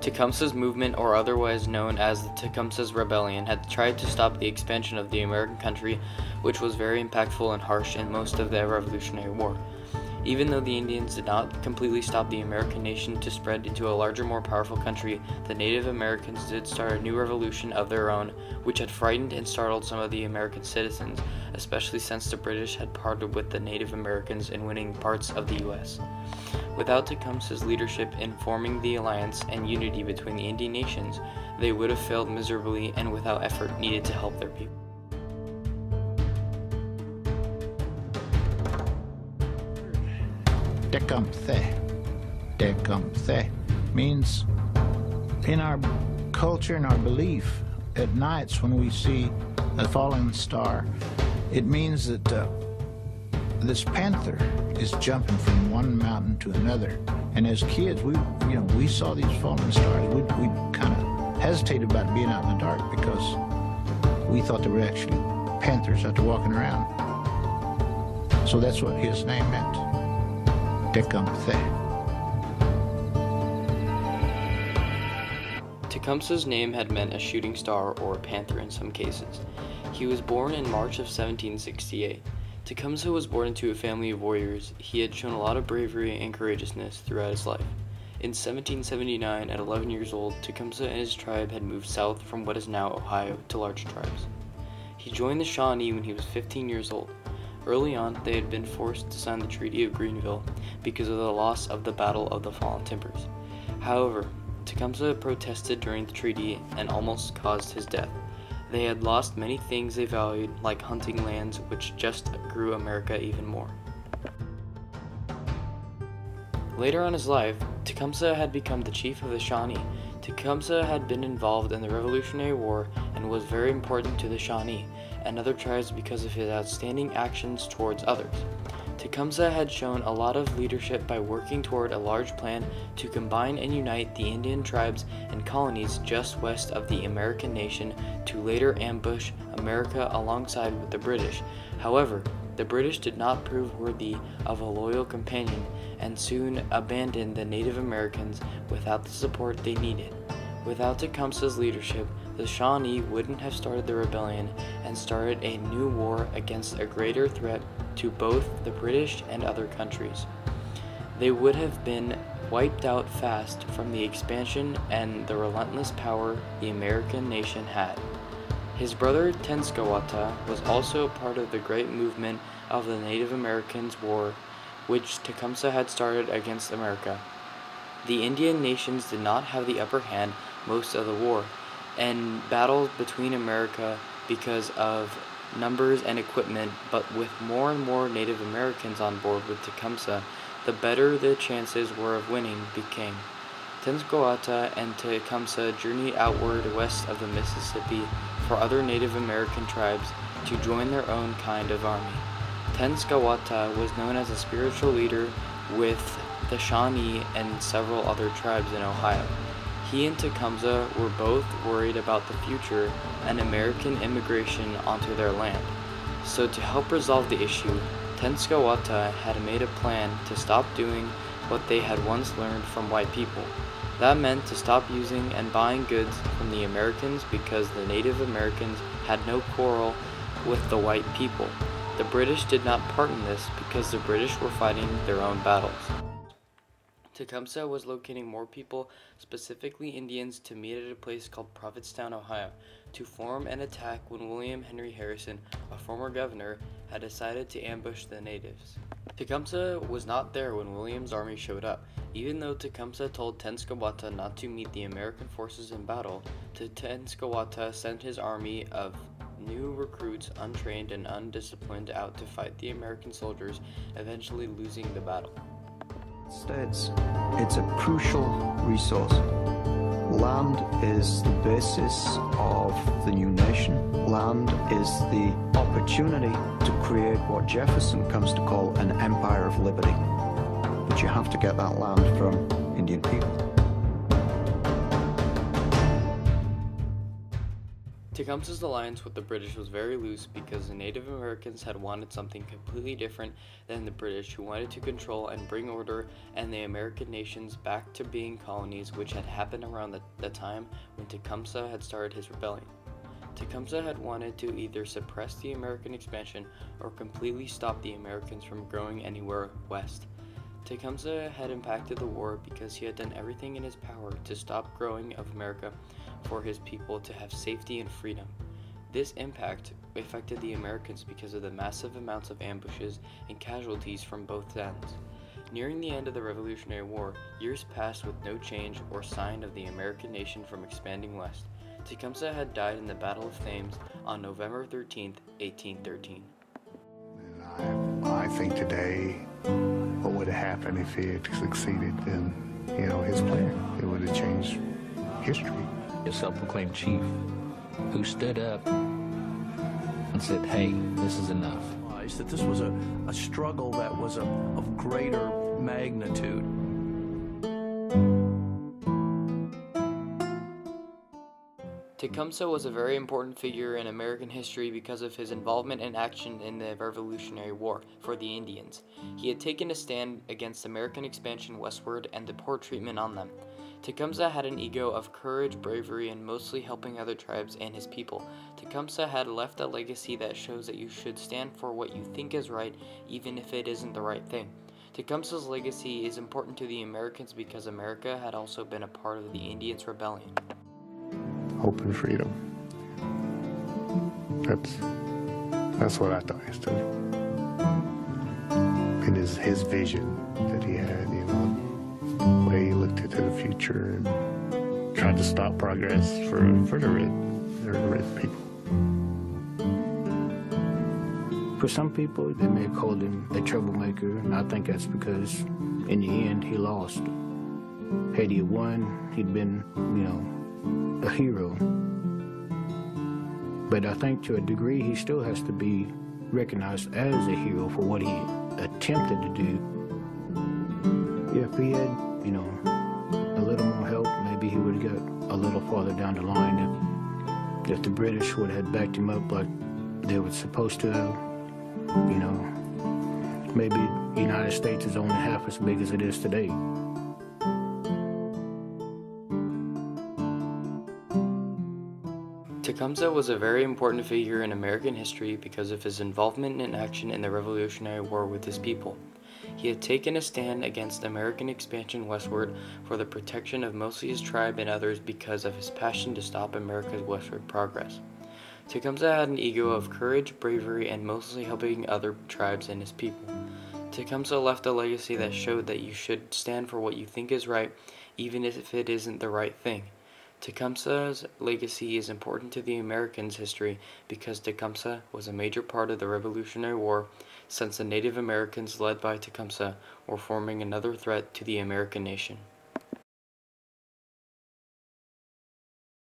Tecumseh's movement, or otherwise known as the Tecumseh's Rebellion, had tried to stop the expansion of the American country, which was very impactful and harsh in most of the Revolutionary War. Even though the Indians did not completely stop the American nation to spread into a larger, more powerful country, the Native Americans did start a new revolution of their own, which had frightened and startled some of the American citizens, especially since the British had partnered with the Native Americans in winning parts of the U.S. Without Tecumseh's leadership in forming the alliance and unity between the Indian nations, they would have failed miserably and without effort needed to help their people. Tecumseh. Tecumseh means, in our culture and our belief, at nights when we see a falling star, it means that this panther is jumping from one mountain to another. And as kids, we saw these falling stars. We kind of hesitated about being out in the dark because we thought there were actually panthers out there walking around. So that's what his name meant. Tecumseh. Tecumseh's name had meant a shooting star or a panther in some cases. He was born in March of 1768. Tecumseh was born into a family of warriors. He had shown a lot of bravery and courageousness throughout his life. In 1779, at 11 years old, Tecumseh and his tribe had moved south from what is now Ohio to larger tribes. He joined the Shawnee when he was 15 years old. Early on, they had been forced to sign the Treaty of Greenville because of the loss of the Battle of the Fallen Timbers. However, Tecumseh protested during the treaty and almost caused his death. They had lost many things they valued, like hunting lands, which just grew America even more. Later on in his life, Tecumseh had become the chief of the Shawnee. Tecumseh had been involved in the Revolutionary War and was very important to the Shawnee and other tribes because of his outstanding actions towards others. Tecumseh had shown a lot of leadership by working toward a large plan to combine and unite the Indian tribes and colonies just west of the American nation to later ambush America alongside with the British. However, the British did not prove worthy of a loyal companion and soon abandoned the Native Americans without the support they needed. Without Tecumseh's leadership, the Shawnee wouldn't have started the rebellion and started a new war against a greater threat to both the British and other countries. They would have been wiped out fast from the expansion and the relentless power the American nation had. His brother Tenskwatawa was also part of the great movement of the Native Americans War, which Tecumseh had started against America. The Indian nations did not have the upper hand most of the war, and battled between America because of numbers and equipment, but with more and more Native Americans on board with Tecumseh, the better the chances were of winning became. Tenskwatawa and Tecumseh journeyed outward west of the Mississippi for other Native American tribes to join their own kind of army. Tenskwatawa was known as a spiritual leader with the Shawnee and several other tribes in Ohio. He and Tecumseh were both worried about the future and American immigration onto their land. So to help resolve the issue, Tenskwatawa had made a plan to stop doing what they had once learned from white people. That meant to stop using and buying goods from the Americans because the Native Americans had no quarrel with the white people. The British did not part in this because the British were fighting their own battles. Tecumseh was locating more people, specifically Indians, to meet at a place called Provincetown, Ohio, to form an attack when William Henry Harrison, a former governor, had decided to ambush the natives. Tecumseh was not there when William's army showed up. Even though Tecumseh told Tenskwatawa not to meet the American forces in battle, Tenskwatawa sent his army of new recruits, untrained and undisciplined, out to fight the American soldiers, eventually losing the battle. States, it's a crucial resource. Land is the basis of the new nation. Land is the opportunity to create what Jefferson comes to call an empire of liberty. But you have to get that land from Indian people. Tecumseh's alliance with the British was very loose because the Native Americans had wanted something completely different than the British, who wanted to control and bring order and the American nations back to being colonies, which had happened around the time when Tecumseh had started his rebellion. Tecumseh had wanted to either suppress the American expansion or completely stop the Americans from growing anywhere west. Tecumseh had impacted the war because he had done everything in his power to stop growing of America for his people to have safety and freedom. This impact affected the Americans because of the massive amounts of ambushes and casualties from both ends. Nearing the end of the Revolutionary War, years passed with no change or sign of the American nation from expanding west. Tecumseh had died in the Battle of Thames on November 13, 1813. And I think today, what would have happened if he had succeeded in, his plan? It would have changed history. A self-proclaimed chief who stood up and said, hey, this is enough. That this was a struggle that was of greater magnitude. Tecumseh was a very important figure in American history because of his involvement and action in the Revolutionary War for the Indians. He had taken a stand against American expansion westward and the poor treatment on them. Tecumseh had an ego of courage, bravery, and mostly helping other tribes and his people. Tecumseh had left a legacy that shows that you should stand for what you think is right, even if it isn't the right thing. Tecumseh's legacy is important to the Americans because America had also been a part of the Indians' rebellion. Hope and freedom. That's what I thought he stood for. And his vision that he had, the way he looked into the future and tried to stop progress for the red people. For some people, they may have called him a troublemaker, and I think that's because in the end he lost. Had he won, he'd been, a hero. But I think to a degree he still has to be recognized as a hero for what he attempted to do. If he had, a little more help, maybe he would have got a little farther down the line. If the British would have backed him up like they were supposed to have, maybe the United States is only half as big as it is today. Tecumseh was a very important figure in American history because of his involvement and action in the Revolutionary War with his people. He had taken a stand against American expansion westward for the protection of mostly his tribe and others because of his passion to stop America's westward progress. Tecumseh had an ego of courage, bravery, and mostly helping other tribes and his people. Tecumseh left a legacy that showed that you should stand for what you think is right, even if it isn't the right thing. Tecumseh's legacy is important to the Americans' history because Tecumseh was a major part of the Revolutionary War, since the Native Americans led by Tecumseh were forming another threat to the American nation.